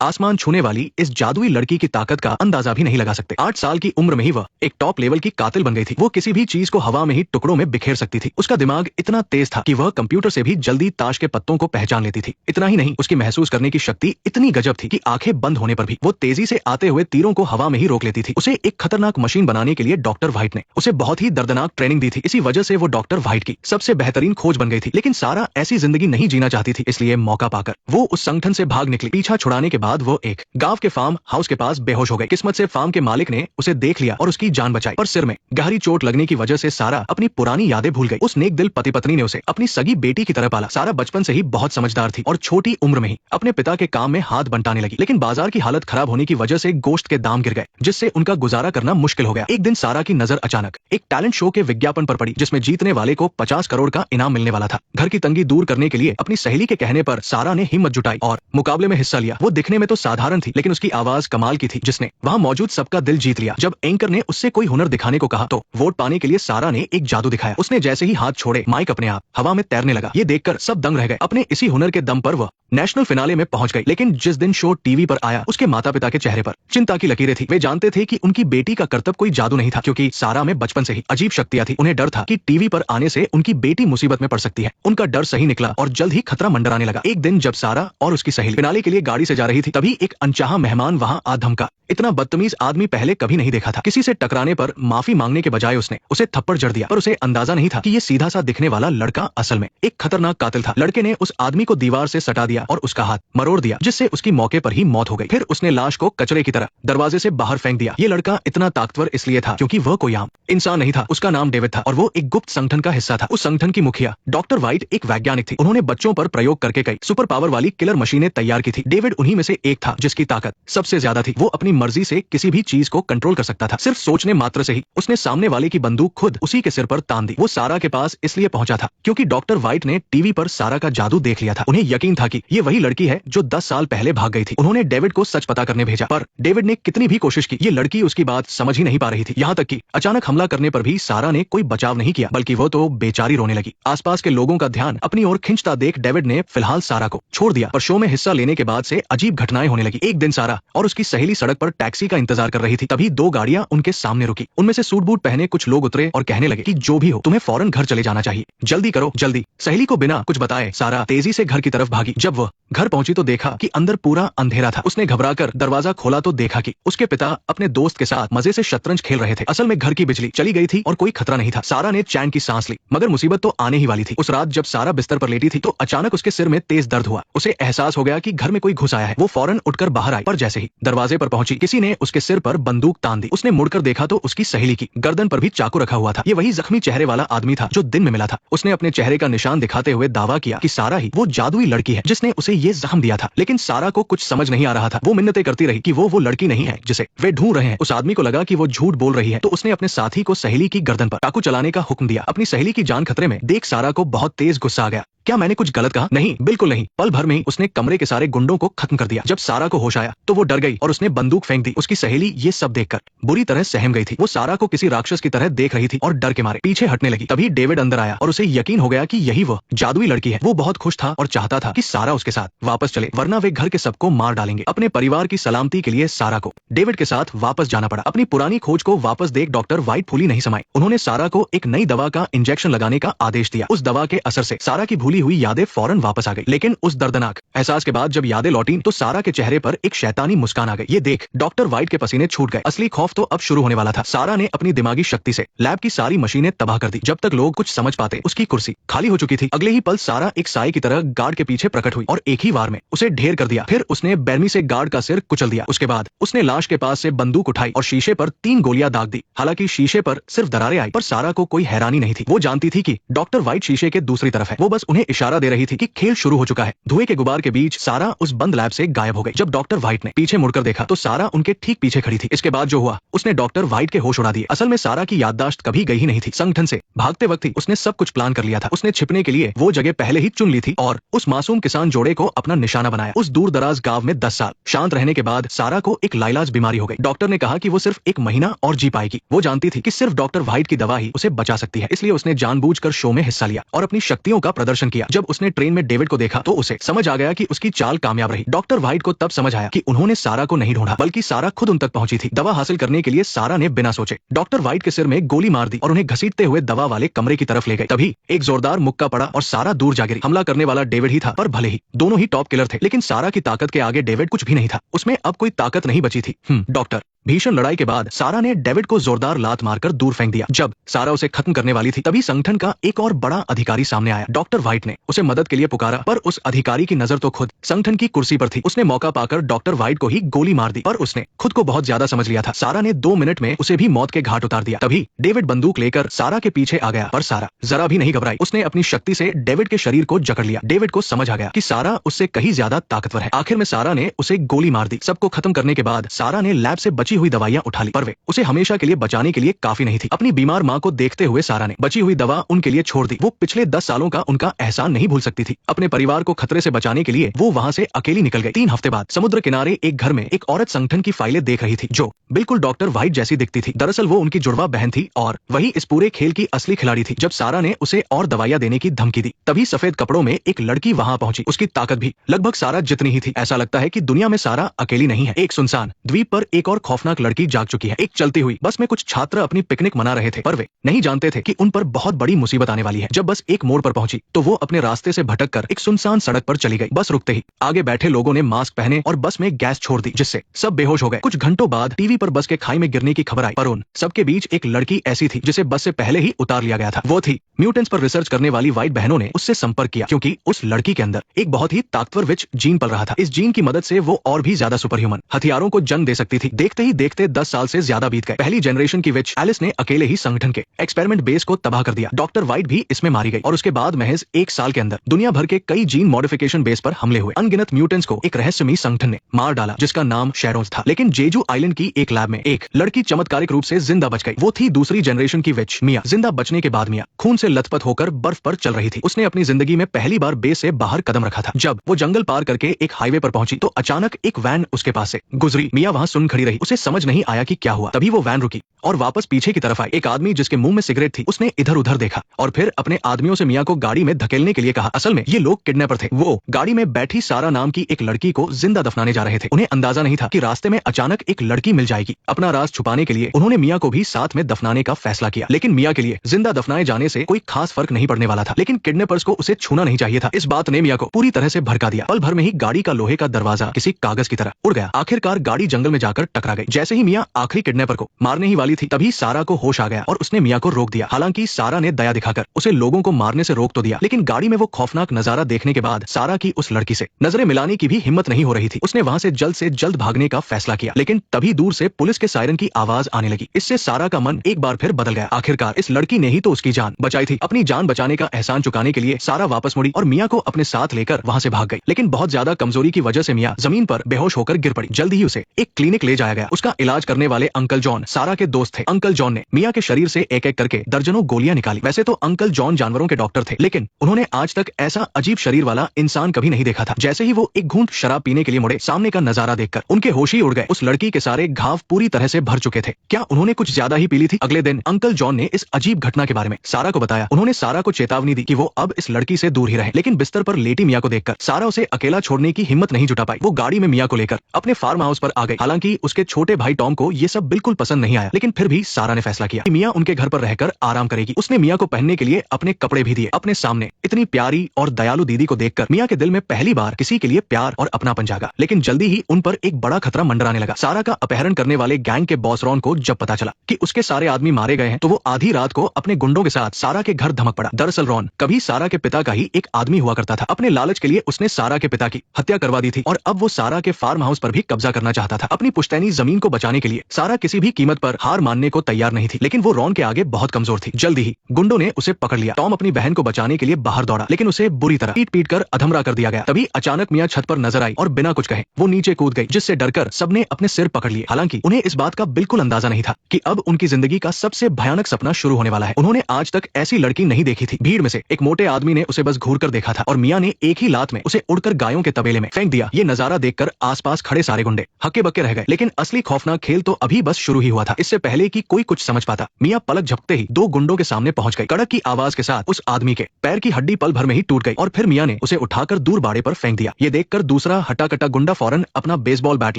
आसमान छूने वाली इस जादुई लड़की की ताकत का अंदाजा भी नहीं लगा सकते। 8 साल की उम्र में ही वह एक टॉप लेवल की कातिल बन गई थी। वो किसी भी चीज को हवा में ही टुकड़ों में बिखेर सकती थी। उसका दिमाग इतना तेज था कि वह कंप्यूटर से भी जल्दी ताश के पत्तों को पहचान लेती थी। इतना ही नहीं, उसकी महसूस करने की शक्ति इतनी गजब थी कि आंखें बंद होने पर भी वो तेजी से आते हुए तीरों को हवा में ही रोक लेती थी। उसे एक खतरनाक मशीन बनाने के लिए डॉक्टर व्हाइट ने उसे बहुत ही दर्दनाक ट्रेनिंग दी थी। इसी वजह से वो डॉक्टर व्हाइट की सबसे बेहतरीन खोज बन गई थी। लेकिन सारा ऐसी जिंदगी नहीं जीना चाहती थी, इसलिए मौका पाकर वो उस संगठन से भाग निकली। पीछा छुड़ाने के बाद वो एक गांव के फार्म हाउस के पास बेहोश हो गई। किस्मत से फार्म के मालिक ने उसे देख लिया और उसकी जान बचाई, पर सिर में गहरी चोट लगने की वजह से सारा अपनी पुरानी यादें भूल गई। उस नेक दिल पति पत्नी ने उसे अपनी सगी बेटी की तरह पाला। सारा बचपन से ही बहुत समझदार थी और छोटी उम्र में ही अपने पिता के काम में हाथ बंटाने लगी। लेकिन बाजार की हालत खराब होने की वजह से गोश्त के दाम गिर गए, जिससे उनका गुजारा करना मुश्किल हो गया। एक दिन सारा की नजर अचानक एक टैलेंट शो के विज्ञापन पर पड़ी, जिसमें जीतने वाले को 50 करोड़ का इनाम मिलने वाला था। घर की तंगी दूर करने के लिए अपनी सहेली के कहने पर सारा ने हिम्मत जुटाई और मुकाबले में हिस्सा लिया। वो दिखने में तो साधारण थी, लेकिन उसकी आवाज कमाल की थी, जिसने वहां मौजूद सबका दिल जीत लिया। जब एंकर ने उससे कोई हुनर दिखाने को कहा तो वोट पाने के लिए सारा ने एक जादू दिखाया। उसने जैसे ही हाथ छोड़े, माइक अपने आप हवा में तैरने लगा। ये देखकर सब दंग रह गए। अपने इसी हुनर के दम पर वह नेशनल फिनाले में पहुंच गई। लेकिन जिस दिन शो टीवी पर आया, उसके माता पिता के चेहरे पर चिंता की लकीरें थी। वे जानते थे कि उनकी बेटी का करतब कोई जादू नहीं था, क्योंकि सारा में बचपन से ही अजीब शक्तियां थी। उन्हें डर था कि टीवी पर आने से उनकी बेटी मुसीबत में पड़ सकती है। उनका डर सही निकला और जल्द ही खतरा मंडराने लगा। एक दिन जब सारा और उसकी सहेली फिनाले के लिए गाड़ी से जा रही थी, तभी एक अनचाहा मेहमान वहां आ धमका। इतना बदतमीज आदमी पहले कभी नहीं देखा था। किसी से टकराने पर माफी मांगने के बजाय उसने उसे थप्पड़ जड़ दिया, पर उसे अंदाजा नहीं था कि ये सीधा सा दिखने वाला लड़का असल में एक खतरनाक कातिल था। लड़के ने उस आदमी को दीवार से सटा दिया और उसका हाथ मरोड़ दिया, जिससे उसकी मौके पर ही मौत हो गई। फिर उसने लाश को कचरे की तरह दरवाजे से बाहर फेंक दिया। ये लड़का इतना ताकतवर इसलिए था क्योंकि वह कोई आम इंसान नहीं था। उसका नाम डेविड था और वो एक गुप्त संगठन का हिस्सा था। उस संगठन की मुखिया डॉक्टर व्हाइट एक वैज्ञानिक थी। उन्होंने बच्चों पर प्रयोग करके कई सुपर पावर वाली किलर मशीनें तैयार की थी। डेविड उन्हीं में से एक था जिसकी ताकत सबसे ज्यादा थी। वो अपनी मर्जी से किसी भी चीज को कंट्रोल कर सकता था। सिर्फ सोचने मात्र से ही उसने सामने वाले की बंदूक खुद उसी के सिर पर तान दी। वो सारा के पास इसलिए पहुंचा था क्योंकि डॉक्टर व्हाइट ने टीवी पर सारा का जादू देख लिया था। उन्हें यकीन था कि ये वही लड़की है जो 10 साल पहले भाग गई थी। उन्होंने डेविड को सच पता करने भेजा, पर डेविड ने कितनी भी कोशिश की, ये लड़की उसकी बात समझ ही नहीं पा रही थी। यहाँ तक कि अचानक हमला करने पर भी सारा ने कोई बचाव नहीं किया, बल्कि वो तो बेचारी रोने लगी। आसपास के लोगों का ध्यान अपनी ओर खींचता देख डेविड ने फिलहाल सारा को छोड़ दिया, पर शो में हिस्सा लेने के बाद से अजीब घटनाएं होने लगी। एक दिन सारा और उसकी सहेली सड़क पर टैक्सी का इंतजार कर रही थी, तभी 2 गाड़ियां उनके सामने रुकी। उनमें से सूट बूट पहने कुछ लोग उतरे और कहने लगे कि जो भी हो, तुम्हें फौरन घर चले जाना चाहिए, जल्दी करो जल्दी। सहेली को बिना कुछ बताए सारा तेजी से घर की तरफ भागी। जब वह घर पहुंची तो देखा कि अंदर पूरा अंधेरा था। उसने घबराकर दरवाजा खोला तो देखा कि उसके पिता अपने दोस्त के साथ मजे से शतरंज खेल रहे थे। असल में घर की बिजली चली गई थी और कोई खतरा नहीं था। सारा ने चैन की सांस ली, मगर मुसीबत तो आने ही वाली थी। उस रात जब सारा बिस्तर पर लेटी थी तो अचानक उसके सिर में तेज दर्द हुआ। उसे एहसास हो गया कि घर में कोई घुस आया है। वो फौरन उठकर बाहर आई, पर जैसे ही दरवाजे पर पहुंची, किसी ने उसके सिर पर बंदूक तान दी। उसने मुड़कर देखा तो उसकी सहेली की गर्दन पर भी चाकू रखा हुआ था। ये वही जख्मी चेहरे वाला आदमी था जो दिन में मिला था। उसने अपने चेहरे का निशान दिखाते हुए दावा किया कि सारा ही वो जादुई लड़की है जिसने उसे ये जख्म दिया था। लेकिन सारा को कुछ समझ नहीं आ रहा था। वो मिन्नतें करती रही कि वो लड़की नहीं है जिसे वे ढूंढ रहे हैं। उस आदमी को लगा कि वो झूठ बोल रही है, तो उसने अपने साथी को सहेली की गर्दन पर चाकू चलाने का हुक्म दिया। अपनी सहेली की जान खतरे में देख सारा को बहुत तेज गुस्सा आ गया। क्या मैंने कुछ गलत कहा? नहीं, बिल्कुल नहीं। पल भर में ही उसने कमरे के सारे गुंडों को खत्म कर दिया। जब सारा को होश आया तो वो डर गई और उसने बंदूक फेंक दी। उसकी सहेली ये सब देखकर बुरी तरह सहम गई थी। वो सारा को किसी राक्षस की तरह देख रही थी और डर के मारे पीछे हटने लगी। तभी डेविड अंदर आया और उसे यकीन हो गया कि यही वह जादुई लड़की है। वो बहुत खुश था और चाहता था कि सारा उसके साथ वापस चले, वरना वे घर के सबको मार डालेंगे। अपने परिवार की सलामती के लिए सारा को डेविड के साथ वापस जाना पड़ा। अपनी पुरानी खोज को वापस देख डॉक्टर व्हाइट फूली नहीं समाई। उन्होंने सारा को एक नई दवा का इंजेक्शन लगाने का आदेश दिया। उस दवा के असर से सारा की भूली हुई यादें फौरन वापस आ गई। लेकिन उस दर्दनाक एहसास के बाद जब यादें लौटी तो सारा के चेहरे पर एक शैतानी मुस्कान आ गई। ये देख डॉक्टर व्हाइट के पसीने छूट गए। असली खौफ तो अब शुरू होने वाला था। सारा ने अपनी दिमागी शक्ति से लैब की सारी मशीनें तबाह कर दी। जब तक लोग कुछ समझ पाते, उसकी कुर्सी खाली हो चुकी थी। अगले ही पल सारा एक साए की तरह गार्ड के पीछे प्रकट हुई और एक ही वार में उसे ढेर कर दिया। फिर उसने बेरमी से गार्ड का सिर कुचल दिया। उसके बाद उसने लाश के पास से बंदूक उठाई और शीशे पर 3 गोलियां दाग दी। हालांकि शीशे पर सिर्फ दरारें आई, पर सारा को कोई हैरानी नहीं थी। वो जानती थी कि डॉक्टर व्हाइट शीशे के दूसरी तरफ है। वो बस उन्हें इशारा दे रही थी कि खेल शुरू हो चुका है। धुएं के गुबार के बीच सारा उस बंद लैब से गायब हो गई। जब डॉक्टर व्हाइट ने पीछे मुड़कर देखा तो सारा उनके ठीक पीछे खड़ी थी। इसके बाद जो हुआ उसने डॉक्टर व्हाइट के होश उड़ा दिए। असल में सारा की याददाश्त कभी गई ही नहीं थी। संगठन से भागते वक्त ही उसने सब कुछ प्लान कर लिया था। उसने छिपने के लिए वो जगह पहले ही चुन ली थी और उस मासूम किसान जोड़े को अपना निशाना बनाया। उस दूर दराज गांव में 10 साल शांत रहने के बाद सारा को एक लाइलाज बीमारी हो गई। डॉक्टर ने कहा कि वो सिर्फ 1 महीना और जी पाएगी। वो जानती थी कि सिर्फ डॉक्टर व्हाइट की दवा ही उसे बचा सकती है, इसलिए उसने जानबूझकर शो में हिस्सा लिया और अपनी शक्तियों का प्रदर्शन तंग किया। जब उसने ट्रेन में डेविड को देखा तो उसे समझ आ गया कि उसकी चाल कामयाब रही। डॉक्टर व्हाइट को तब समझ आया कि उन्होंने सारा को नहीं ढूंढा, बल्कि सारा खुद उन तक पहुंची थी। दवा हासिल करने के लिए सारा ने बिना सोचे डॉक्टर व्हाइट के सिर में गोली मार दी और उन्हें घसीटते हुए दवा वाले कमरे की तरफ ले गए। तभी एक जोरदार मुक्का पड़ा और सारा दूर जा गिरी। हमला करने वाला डेविड ही था, पर भले ही दोनों ही टॉप किलर थे, लेकिन सारा की ताकत के आगे डेविड कुछ भी नहीं था। उसमें अब कोई ताकत नहीं बची थी। डॉक्टर भीषण लड़ाई के बाद सारा ने डेविड को जोरदार लात मारकर दूर फेंक दिया। जब सारा उसे खत्म करने वाली थी, तभी संगठन का एक और बड़ा अधिकारी सामने आया। डॉक्टर व्हाइट ने उसे मदद के लिए पुकारा, पर उस अधिकारी की नजर तो खुद संगठन की कुर्सी पर थी। उसने मौका पाकर डॉक्टर व्हाइट को ही गोली मार दी, पर उसने खुद को बहुत ज्यादा समझ लिया था। सारा ने 2 मिनट में उसे भी मौत के घाट उतार दिया। तभी डेविड बंदूक लेकर सारा के पीछे आ गया, पर सारा जरा भी नहीं घबराई। उसने अपनी शक्ति से डेविड के शरीर को जकड़ लिया। डेविड को समझ आ गया कि सारा उससे कहीं ज्यादा ताकतवर है। आखिर में सारा ने उसे गोली मार दी। सबको खत्म करने के बाद सारा ने लैब से बची हुई दवाइयां उठा ली, पर वे उसे हमेशा के लिए बचाने के लिए काफी नहीं थी। अपनी बीमार माँ को देखते हुए सारा ने बची हुई दवा उनके लिए छोड़ दी। वो पिछले 10 सालों का उनका एहसान नहीं भूल सकती थी। अपने परिवार को खतरे से बचाने के लिए वो वहाँ से अकेली निकल गई। 3 हफ्ते बाद समुद्र किनारे एक घर में एक औरत संगठन की फाइलें देख रही थी, जो बिल्कुल डॉक्टर व्हाइट जैसी दिखती थी। दरअसल वो उनकी जुड़वा बहन थी और वही इस पूरे खेल की असली खिलाड़ी थी। जब सारा ने उसे और दवाइयां देने की धमकी दी, तभी सफेद कपड़ों में एक लड़की वहाँ पहुंची। उसकी ताकत भी लगभग सारा जितनी ही थी। ऐसा लगता है कि दुनिया में सारा अकेली नहीं है। एक सुनसान द्वीप पर एक और खौफनाक लड़की जाग चुकी है। एक चलती हुई बस में कुछ छात्र अपनी पिकनिक मना रहे थे, पर वे नहीं जानते थे कि उन पर बहुत बड़ी मुसीबत आने वाली है। जब बस एक मोड़ पर पहुंची तो वो अपने रास्ते से भटककर एक सुनसान सड़क पर चली गई। बस रुकते ही आगे बैठे लोगों ने मास्क पहने और बस में गैस छोड़ दी, जिससे सब बेहोश हो गए। कुछ घंटों बाद टीवी पर बस के खाई में गिरने की खबर आई, पर उन सबके बीच एक लड़की ऐसी थी जिसे बस से पहले ही उतार लिया गया था। वो थी म्यूटेंट्स पर रिसर्च करने वाली व्हाइट बहनों ने उससे संपर्क किया, क्योंकि उस लड़की के अंदर एक बहुत ही ताकतवर विच जीन पल रहा था। इस जीन की मदद से वो और भी ज्यादा सुपर ह्यूमन हथियारों को जन्म दे सकती थी। देखते ही देखते 10 साल से ज्यादा बीत गए। पहली जनरेशन की विच एलिस ने अकेले ही संगठन के एक्सपेरिमेंट बेस को तबाह कर दिया। डॉक्टर व्हाइट भी इसमें मारी गई और उसके बाद महज 1 साल के अंदर दुनिया भर के कई जीन मॉडिफिकेशन बेस पर हमले हुए। अनगिनत म्यूटेंट्स को एक रहस्यमयी संगठन ने मार डाला, जिसका नाम शेरोज था। लेकिन जेजू आइलैंड की एक लैब में एक लड़की चमत्कारिक रूप से जिंदा बच गई। वो थी दूसरी जनरेशन की विच मिया। जिंदा बचने के बाद मिया खून से लथपथ होकर बर्फ पर चल रही थी। उसने अपनी जिंदगी में पहली बार बेस से बाहर कदम रखा था। जब वो जंगल पार करके एक हाईवे पर पहुंची तो अचानक एक वैन उसके पास से गुजरी। मिया वहां सुन खड़ी रही। उसे समझ नहीं आया कि क्या हुआ। तभी वो वैन रुकी और वापस पीछे की तरफ आई। एक आदमी जिसके मुंह में सिगरेट थी, उसने इधर उधर देखा और फिर अपने आदमियों से मिया को गाड़ी में धकेलने के लिए कहा। असल में ये लोग किडनैपर थे। वो गाड़ी में बैठी सारा नाम की एक लड़की को जिंदा दफनाने जा रहे थे। उन्हें अंदाजा नहीं था कि रास्ते में अचानक एक लड़की मिल जाएगी। अपना राज छुपाने के लिए उन्होंने मिया को भी साथ में दफनाने का फैसला किया। लेकिन मिया के लिए जिंदा दफनाए जाने से कोई खास फर्क नहीं पड़ने वाला था, लेकिन किडनैपर्स को उसे छूना नहीं चाहिए था। इस बात ने मिया को पूरी तरह से भड़का दिया। पल भर में ही गाड़ी का लोहे का दरवाजा किसी कागज की तरह उड़ गया। आखिरकार गाड़ी जंगल में जाकर टकरा गई। जैसे ही मिया आखिरी किडनैपर को मारने ही वाली थी, तभी सारा को होश आ गया और उसने मिया को रोक दिया। हालांकि सारा ने दया दिखाकर उसे लोगों को मारने से रोक तो दिया, लेकिन गाड़ी में वो खौफनाक नजारा देखने के बाद सारा की उस लड़की से नजरें मिलाने की भी हिम्मत नहीं हो रही थी। उसने वहां से जल्द भागने का फैसला किया, लेकिन तभी दूर से पुलिस के सायरन की आवाज आने लगी। इससे सारा का मन एक बार फिर बदल गया। आखिरकार इस लड़की ने ही तो उसकी जान बचाई थी। अपनी जान बचाने का एहसान चुकाने के लिए सारा वापस मुड़ी और मिया को अपने साथ लेकर वहां से भाग गई। लेकिन बहुत ज्यादा कमजोरी की वजह से मिया जमीन पर बेहोश होकर गिर पड़ी। जल्द ही उसे एक क्लिनिक ले जाया गया। उसका इलाज करने वाले अंकल जॉन सारा के दोस्त थे। अंकल जॉन ने मिया के शरीर से एक एक करके दर्जनों गोलियां निकाली। वैसे तो अंकल जॉन जानवरों के डॉक्टर थे, लेकिन उन्होंने आज तक ऐसा अजीब शरीर वाला इंसान कभी नहीं देखा था। जैसे ही वो एक घूंट शराब पीने के लिए मुड़े, सामने का नजारा देखकर उनके होश ही उड़ गए। उस लड़की के सारे घाव पूरी तरह से भर चुके थे। क्या उन्होंने कुछ ज्यादा ही पी ली थी? अगले दिन अंकल जॉन ने इस अजीब घटना के बारे में सारा को बताया। उन्होंने सारा को चेतावनी दी कि वो अब इस लड़की से दूर ही रहे, लेकिन बिस्तर पर लेटी मिया को देखकर सारा उसे अकेला छोड़ने की हिम्मत नहीं जुटा पाई। वो गाड़ी में मिया को लेकर अपने फार्म हाउस पर आ गई। हालांकि उसके छोटे भाई टॉम को ये सब बिल्कुल पसंद नहीं आया, लेकिन फिर भी सारा ने फैसला किया कि मिया उनके घर पर रहकर आराम करेगी। उसने मिया को पहनने के लिए अपने कपड़े भी दिए। अपने सामने इतनी प्यारी और दयालु दीदी को देखकर मिया के दिल में पहली बार किसी के लिए प्यार और अपनापन जागा। लेकिन जल्दी ही उन पर एक बड़ा खतरा मंडराने लगा। सारा का अपहरण करने वाले गैंग के बॉस रॉन को जब पता चला कि उसके सारे आदमी मारे गए हैं, तो वो आधी रात को अपने गुंडों के साथ सारा के घर धमक पड़ा। दरअसल रॉन कभी सारा के पिता का ही एक आदमी हुआ करता था। अपने लालच के लिए उसने सारा के पिता की हत्या करवा दी थी और अब वो सारा के फार्म हाउस पर भी कब्जा करना चाहता था। अपनी पुश्तैनी जमीन को बचाने के लिए सारा किसी भी कीमत पर हार मानने को तैयार नहीं थी, लेकिन वो रॉन के आगे बहुत कमजोर थी। जल्दी ही गुंडों ने उसे पकड़ लिया। टॉम अपनी बहन को बचाने के लिए बाहर दौड़ा, लेकिन उसे बुरी तरह पीट कर अधमरा कर दिया गया। तभी अचानक मिया छत पर नजर आई और बिना कुछ कहे वो नीचे कूद गई, जिससे डरकर सबने अपने सिर पकड़ लिए। हालांकि उन्हें इस बात का बिल्कुल अंदाजा नहीं था कि अब उनकी जिंदगी का सबसे भयानक सपना शुरू होने वाला है। उन्होंने आज तक ऐसी लड़की नहीं देखी थी। भीड़ में से एक मोटे आदमी ने उसे बस घूर कर देखा था और मिया ने एक ही लात में उसे उड़कर गायों के तबेले में फेंक दिया। ये नजारा देखकर आसपास खड़े सारे गुंडे हक्के बक्के रह गए, लेकिन असली खौफनाक खेल तो अभी बस शुरू ही हुआ था। इससे पहले कि कोई कुछ समझ पाता, मियां पलक झपकते ही दो गुंडों के सामने पहुंच गई। कड़क की आवाज के साथ उस आदमी के पैर की हड्डी पल भर में ही टूट गई और फिर मियां ने उसे उठाकर दूर बाड़े पर फेंक दिया। ये देखकर दूसरा हटा-कटा गुंडा फौरन अपना बेसबॉल बैट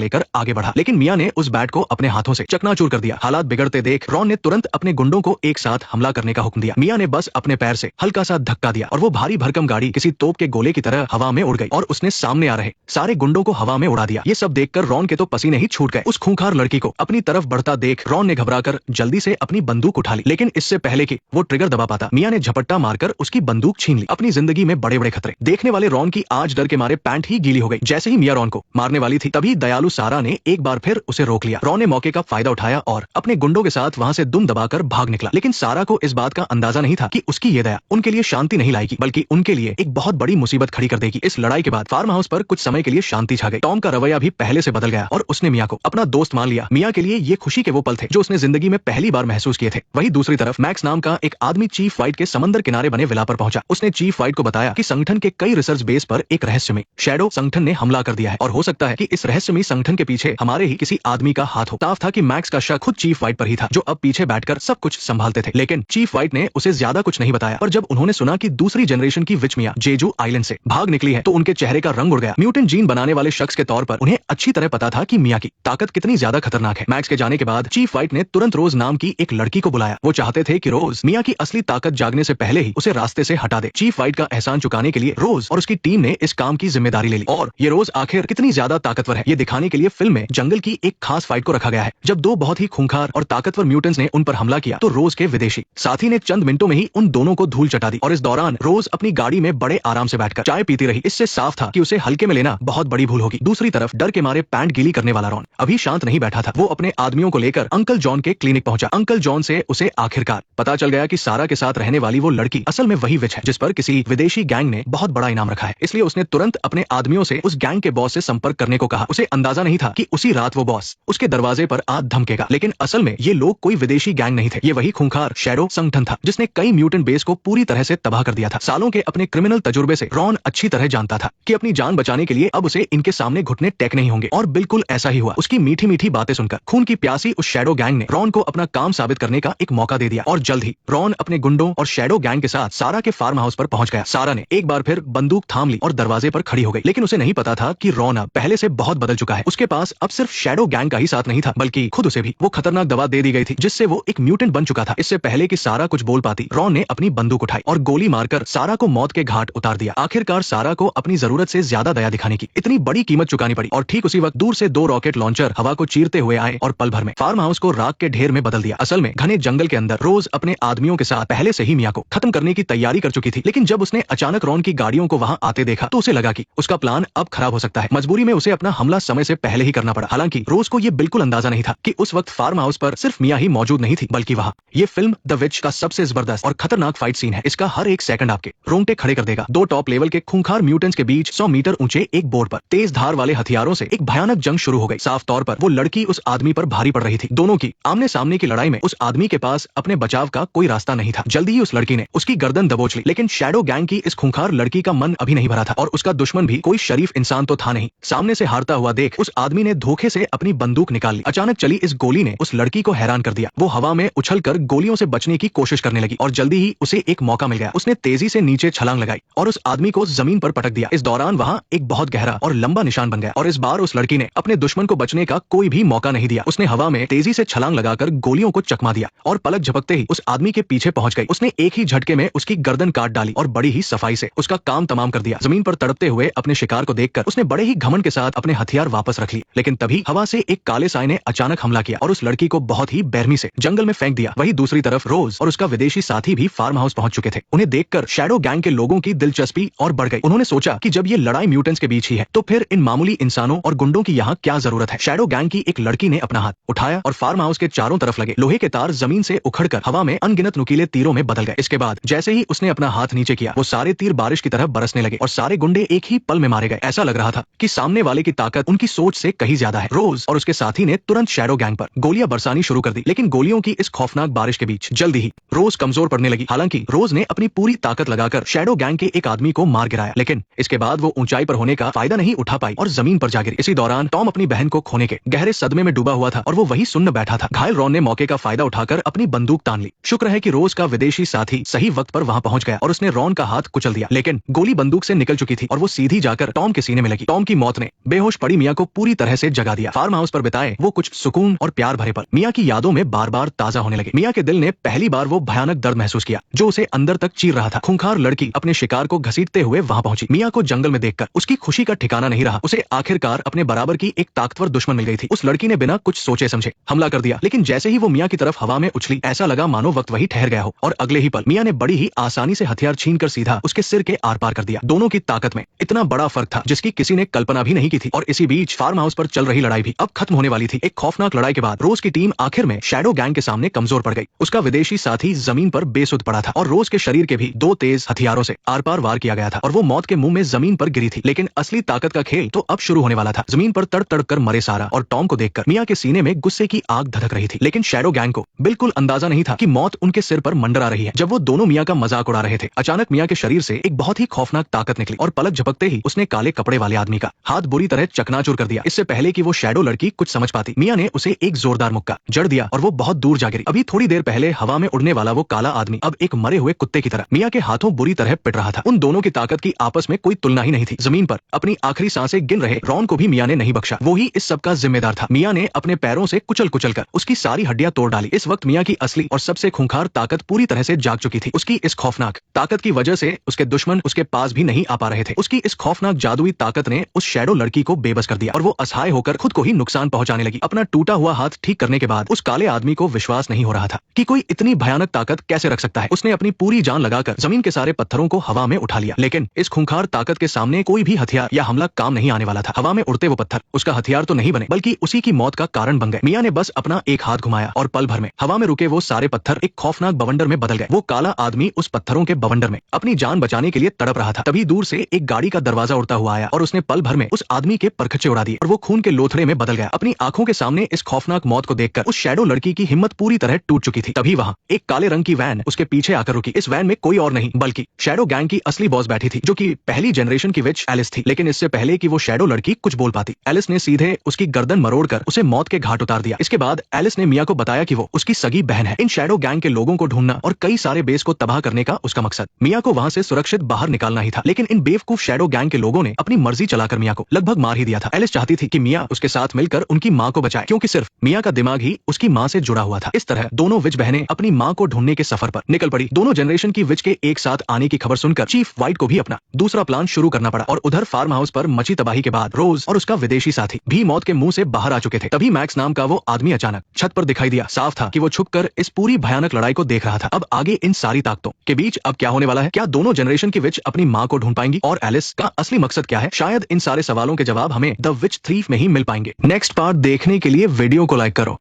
लेकर आगे बढ़ा, लेकिन मियां ने उस बैट को अपने हाथों से चकनाचूर कर दिया। हालात बिगड़ते देख रॉन ने तुरंत अपने गुंडों को एक साथ हमला करने का हुक्म दिया। मियां ने बस अपने पैर से हल्का सा धक्का दिया और वो भारी भरकम गाड़ी किसी तोप के गोले की तरह हवा में उड़ गई और उसने सामने आ रहे सारे गुंडों को हवा में उड़ा दिया। ये सब देखकर रॉन के तो पसीने ही छूट गए। उस खूंखार लड़की को अपनी तरफ बढ़ता देख रॉन ने घबराकर जल्दी से अपनी बंदूक उठा ली, लेकिन इससे पहले कि वो ट्रिगर दबा पाता, मियां ने झपट्टा मारकर उसकी बंदूक छीन ली। अपनी जिंदगी में बड़े बड़े खतरे देखने वाले रॉन की आज डर के मारे पैंट ही गीली हो गई। जैसे ही मियां रॉन को मारने वाली थी, तभी दयालु सारा ने एक बार फिर उसे रोक लिया। रॉन ने मौके का फायदा उठाया और अपने गुंडों के साथ वहां से दुम दबाकर भाग निकला, लेकिन सारा को इस बात का अंदाजा नहीं था कि उसकी ये दया उनके लिए शांति नहीं लाएगी, बल्कि उनके लिए एक बहुत बड़ी मुसीबत खड़ी कर देगी। इस लड़ाई के बाद फार्म हाउस पर कुछ समय के लिए शांति छा गई। टॉम का रवैया भी पहले से बदल गया और उसने मियां को अपना दोस्त मान लिया। मियां के लिए ये खुशी के वो पल थे जो उसने जिंदगी में पहली बार महसूस किए थे। वहीं दूसरी तरफ मैक्स नाम का एक आदमी चीफ वाइट के समंदर किनारे बने विला पर पहुंचा। उसने चीफ वाइट को बताया कि संगठन के कई रिसर्च बेस पर एक रहस्यमयी शैडो संगठन ने हमला कर दिया है और हो सकता है कि इस रहस्यमयी संगठन के पीछे हमारे ही किसी आदमी का हाथ हो। साफ था कि मैक्स का शक खुद चीफ वाइट पर ही था, जो अब पीछे बैठकर सब कुछ संभालते थे। लेकिन चीफ वाइट ने उसे ज्यादा कुछ नहीं बताया और जब उन्होंने सुना कि दूसरी जनरेशन की विच मियां जेजू आइलैंड से भाग निकली है, तो उनके चेहरे का रंग उड़ गया। म्यूटेंट जीन बनाने वाले शख्स के तौर पर उन्हें अच्छी तरह पता था कि मियां की ताकत कितनी ज्यादा खतरनाक है। मैक्स के जाने के बाद चीफ वाइट ने तुरंत रोज नाम की एक लड़की को बुलाया। वो चाहते थे कि रोज मियां की असली ताकत जागने से पहले ही उसे रास्ते से हटा दे। चीफ वाइट का एहसान चुकाने के लिए रोज और उसकी टीम ने इस काम की जिम्मेदारी ले ली और ये रोज आखिर कितनी ज्यादा ताकतवर है, ये दिखाने के लिए फिल्म में जंगल की एक खास फाइट को रखा गया है। जब दो बहुत ही खूंखार और ताकतवर म्यूटेंट्स ने उन पर हमला किया, तो रोज के विदेशी साथी ने चंद मिनटों में ही उन दोनों को धूल चटा दी और इस दौरान रोज अपनी गाड़ी में बड़े आराम से बैठकर चाय पीती रही। इससे साफ था कि उसे हल्के में लेना बहुत बड़ी भूल होगी। दूसरी तरफ डर के मारे पैंट गीली करने वाला रॉन अभी शांत नहीं बैठा था। वो अपने आदमियों को लेकर अंकल जॉन के क्लिनिक पहुंचा। अंकल जॉन से उसे आखिरकार पता चल गया कि सारा के साथ रहने वाली वो लड़की असल में वही विच है जिस पर किसी विदेशी गैंग ने बहुत बड़ा इनाम रखा है। इसलिए उसने तुरंत अपने आदमियों से उस गैंग के बॉस से संपर्क करने को कहा। उसे अंदाजा नहीं था कि उसी रात वो बॉस उसके दरवाजे पर आ धमकेगा, लेकिन असल में ये लोग कोई विदेशी गैंग नहीं थे। ये वही खूंखार शैडो संगठन था जिसने कई म्यूटेंट बेस को पूरी तरह से तबाह कर दिया था। सालों के अपने क्रिमिनल तजुर्बे से रॉन अच्छी तरह जानता था कि अपनी जान बचाने के लिए अब उसे इनके सामने घुटने टेक नहीं होंगे और बिल्कुल ऐसा ही हुआ। उसकी मीठी मीठी बातें सुनकर खून की प्यासी उस शैडो गैंग ने रॉन को अपना काम साबित करने का एक मौका दे दिया और जल्द ही रॉन अपने गुंडों और शैडो गैंग के साथ सारा के फार्म हाउस पर पहुंच गया। सारा ने एक बार फिर बंदूक थाम ली और दरवाजे पर खड़ी हो गई, लेकिन उसे नहीं पता था कि रॉन अब पहले से बहुत बदल चुका है। उसके पास अब सिर्फ शैडो गैंग का ही साथ नहीं था, बल्कि खुद उसे भी वो खतरनाक दवा दे दी गई थी जिससे वो एक म्यूटेंट बन चुका था। इससे पहले कि सारा कुछ बोल पाती, रॉन ने अपनी बंदूक उठाई और गोली मारकर सारा को मौत के घाट उतार दिया। आखिरकार सारा को अपनी जरूरत से ज्यादा दया दिखाने की इतनी बड़ी कीमत चुकानी पड़ी और ठीक उसी वक्त दूर से दो रॉकेट लॉन्चर हवा को चीरते हुए आए और पल भर में फार्म हाउस को राख के ढेर में बदल दिया। असल में घने जंगल के अंदर रोज अपने आदमियों के साथ पहले से ही मियां को खत्म करने की तैयारी कर चुकी थी, लेकिन जब उसने अचानक रॉन की गाड़ियों को वहां आते देखा तो उसे लगा कि उसका प्लान अब खराब हो सकता है। मजबूरी में उसे अपना हमला समय से पहले ही करना पड़ा। हालांकि रोज को ये बिल्कुल अंदाजा नहीं था कि उस वक्त फार्म हाउस पर सिर्फ मियां ही मौजूद नहीं थी, बल्कि वहां ये फिल्म द विच का सबसे जबरदस्त और खतरनाक फाइट सीन है। इसका हर एक सेकंड आपके रोंगटे खड़े कर देगा। दो टॉप लेवल के खूंखार म्यूटेंट्स के बीच 100 मीटर ऊंचे एक बोर्ड पर तेज धार वाले हथियारों से एक भयानक जंग शुरू हो गई। साफ तौर पर वो लड़की उस आदमी पर भारी पड़ रही थी। दोनों की आमने सामने की लड़ाई में उस आदमी के पास अपने बचाव का कोई रास्ता नहीं था। जल्दी ही उस लड़की ने उसकी गर्दन दबोच ली, लेकिन शैडो गैंग की इस खूंखार लड़की का मन अभी नहीं भरा था और उसका दुश्मन भी कोई शरीफ इंसान तो था नहीं। सामने से हारता हुआ देख उस आदमी ने धोखे से अपनी बंदूक निकाल ली। अचानक चली इस गोली ने उस लड़की को हैरान कर दिया। वो हवा में उछलकर गोलियों से बचने की कोशिश करने लगी और जल्दी ही उसे एक मौका मिल गया। उसने तेजी से नीचे छलांग लगाई और उस आदमी को जमीन पर पटक दिया। इस दौरान वहां एक बहुत गहरा और लंबा निशान बन गया और इस बार उस लड़की ने अपने दुश्मन को बचने का कोई भी मौका नहीं दिया। उसने हवा में तेजी से छलांग लगाकर गोलियों को चकमा दिया और पलक झपकते ही उस आदमी के पीछे पहुंच गई। उसने एक ही झटके में उसकी गर्दन काट डाली और बड़ी ही सफाई से उसका काम तमाम कर दिया। जमीन पर तड़पते हुए अपने शिकार को देखकर उसने बड़े ही घमंड के साथ अपने हथियार वापस रख लिए, लेकिन तभी हवा से एक काले साए ने अचानक हमला किया और उस लड़की को बहुत ही बेरहमी से जंगल में फेंक दिया। वहीं दूसरी तरफ रोज और उसका विदेशी साथी भी फार्म हाउस पहुंच चुके थे। उन्हें देखकर शैडो गैंग के लोगों की दिलचस्पी और बढ़ गई। उन्होंने सोचा कि जब ये लड़ाई म्यूटेंट्स के बीच ही है, तो फिर इन मामूली इंसानों और गुंडों की यहाँ क्या जरूरत है। शैडो गैंग की एक लड़की ने अपना हाथ उठाया और फार्म हाउस के चारों तरफ लगे लोहे के तार जमीन से उखड़कर हवा में अनगिनत नुकीले तीरों में बदल गए। इसके बाद जैसे ही उसने अपना हाथ नीचे किया, वो सारे तीर बारिश की तरह बरसने लगे और सारे गुंडे एक ही पल में मारे गए। ऐसा लग रहा था कि सामने वाले की ताकत उनकी सोच से कहीं ज्यादा है। रोज और उसके साथी ने तुरंत शैडो गैंग पर गोलियां बरसानी शुरू कर दी, लेकिन गोलियों की इस खौफनाक बारिश के बीच जल्दी ही रोज कमजोर पड़ने लगी। हालांकि रोज ने अपनी पूरी ताकत लगाकर शैडो गैंग के एक आदमी को मार गिराया, लेकिन इसके बाद वो ऊंचाई पर होने का फायदा नहीं उठा पाई और जमीन पर जा गिरी। इसी दौरान टॉम अपनी बहन को खोने के गहरे सदमे में डूबा हुआ था और वो वही सुन्न बैठा था। घायल रॉन ने मौके का फायदा उठाकर अपनी बंदूक तान ली। शुक्र है कि रोज का विदेशी साथी सही वक्त पर वहां पहुंच गया और उसने रॉन का हाथ कुचल दिया, लेकिन गोली बंदूक से निकल चुकी थी और वो सीधी जाकर टॉम के सीने में लगी। टॉम की मौत ने बेहोश पड़ी मिया को पूरी तरह से जगा दिया। फार्म हाउस पर बिताए वो कुछ सुकून और प्यार भरे पल मिया की यादों में बार बार ताजा होने लगे। मिया के दिल ने पहली बार वो भयानक दर्द महसूस किया जो उसे अंदर तक चीर रहा था। खूंखार लड़की अपने शिकार को घसीटते हुए वहां पहुंची। मिया को जंगल में देखकर उसकी खुशी का ठिकाना नहीं रहा। उसे आखिरकार अपने बराबर की एक ताकतवर दुश्मन मिल गई थी। उस लड़की ने बिना कुछ सोचे समझे हमला कर दिया, लेकिन जैसे ही वो मिया की तरफ हवा में उछली, ऐसा लगा मानो वक्त वही ठहर गया हो और अगले ही पल मिया ने बड़ी ही आसानी से हथियार छीनकर सीधा उसके सिर के आर पार कर दिया। दोनों की ताकत में इतना बड़ा फर्क था जिसकी किसी ने कल्पना भी नहीं की थी। और इसी बीच फार्म हाउस पर चल रही लड़ाई भी अब खत्म होने वाली थी। एक खौफनाक लड़ाई के बाद रोज की टीम आखिर में शैडो गैंग के सामने कमजोर पड़ गई। उसका विदेशी साथी जमीन पर बेसुध पड़ा था और रोज के शरीर के भी 2 तेज हथियारों से आर पार वार किया गया था और वो मौत के मुंह में जमीन पर गिरी थी। लेकिन असली ताकत का खेल तो अब शुरू होने वाला था। जमीन पर तड़प तड़प कर मरे सारा और टॉम को देखकर मिया के सीने में गुस्से की आग धधक रही थी। लेकिन शैडो गैंग को बिल्कुल अंदाजा नहीं था कि मौत उनके सिर पर मंडरा रही है। जब वो दोनों मिया का मजाक उड़ा रहे थे, अचानक मिया के शरीर से एक बहुत ही खौफनाक ताकत निकली और पलक झपकते ही उसने काले कपड़े वाले आदमी का हाथ बुरी तरह चकनाचूर कर दिया। इससे पहले कि वो शैडो लड़की कुछ समझ पाती, मिया ने उसे एक जोरदार मुक्का जड़ दिया और वो बहुत दूर जा गिरी। अभी थोड़ी देर पहले हवा में उड़ने वाला वो काला आदमी अब एक मरे हुए कुत्ते की तरह मिया के हाथों बुरी तरह पिट रहा था। उन दोनों की ताकत की आपस में कोई तुलना ही नहीं थी। जमीन पर अपनी आखिरी सांसें गिन रहे रॉन को भी मिया ने नहीं बख्शा। वो ही इस सब का जिम्मेदार था। मिया ने अपने पैरों से कुचल कुचल कर उसकी सारी हड्डियां तोड़ डाली। इस वक्त मिया की असली और सबसे खूंखार ताकत पूरी तरह से जाग चुकी थी। उसकी इस खौफनाक ताकत की वजह से उसके दुश्मन उसके पास भी नहीं आ पा रहे थे। उसकी इस खौफनाक जादुई ताकत ने उस शैडो लड़की को बेबस कर दिया और वो असहाय होकर खुद को ही नुकसान पहुंचाने लगी। अपना टूटा हुआ हाथ ठीक करने के बाद उस काले आदमी को विश्वास नहीं हो रहा था कि कोई इतनी भयानक ताकत कैसे रख सकता है। उसने अपनी पूरी जान लगाकर जमीन के सारे पत्थरों को हवा में उठा लिया, लेकिन इस खूंखार ताकत के सामने कोई भी हथियार या हमला काम नहीं आने वाला था। हवा में उड़ते वो पत्थर उसका हथियार तो नहीं बने, बल्कि उसी की मौत का कारण बन गए। मिया ने बस अपना एक हाथ घुमाया और पल भर में हवा में रुके वो सारे पत्थर एक खौफनाक बवंडर में बदल गए। वो काला आदमी उस पत्थरों के बवंडर में अपनी जान बचाने के लिए तड़प रहा था। तभी दूर से एक गाड़ी का दरवाजा उड़ता हुआ आया और उसने पल भर में उस आदमी के परखच्चे उड़ा दिए और वो खून के लोथड़े में बदल गया। अपनी आंखों के सामने इस खौफनाक मौत को देखकर उस शैडो लड़की की हिम्मत पूरी तरह टूट चुकी थी। तभी वहां एक काले रंग की वैन उसके पीछे आकर रुकी। इस वैन में कोई और नहीं बल्कि शैडो गैंग की असली बॉस बैठी थी, जो कि पहली जनरेशन की विच एलिस थी। लेकिन इससे पहले कि वो शैडो लड़की कुछ बोल पाती, एलिस ने सीधे उसकी गर्दन मरोड़कर उसे मौत के घाट उतार दिया। इसके बाद एलिस ने मिया को बताया कि वो उसकी सगी बहन है। इन शैडो गैंग के लोगों को ढूंढना और कई सारे बेस को तबाह करने का उसका मकसद मिया को वहां से सुरक्षित बाहर निकालना ही था। लेकिन इन बेवकूफ शैडो गैंग के लोगों ने अपनी मर्जी चलाकर मिया को लगभग मार ही दिया था। एलिस चाहती थी कि मिया उसके साथ मिलकर उनकी माँ को बचाए, क्योंकि सिर्फ मिया का दिमाग ही उसकी माँ से जुड़ा हुआ था। इस तरह दोनों विच बहनें अपनी माँ को ढूंढने के सफर पर निकल पड़ी। दोनों जनरेशन की विच के एक साथ आने की खबर सुनकर चीफ व्हाइट को भी अपना दूसरा प्लान शुरू करना पड़ा और उधर फार्म हाउस पर मची तबाही के बाद रोज और उसका विदेशी साथी भी मौत के मुंह से बाहर आ चुके थे। तभी मैक्स नाम का वो आदमी अचानक छत पर दिखाई दिया। साफ था कि वो छुपकर इस पूरी भयानक लड़ाई को देख रहा था। अब आगे इन सारी ताकतों के बीच अब क्या होने वाला है? क्या दोनों जनरेशन की विच अपनी माँ को ढूंढ पाएंगी? और एलिस का असली मकसद क्या है? शायद इन सारे सवालों के जवाब हमें द विच थीफ में ही मिल पाएंगे। नेक्स्ट पार्ट देखने के लिए वीडियो को लाइक करो।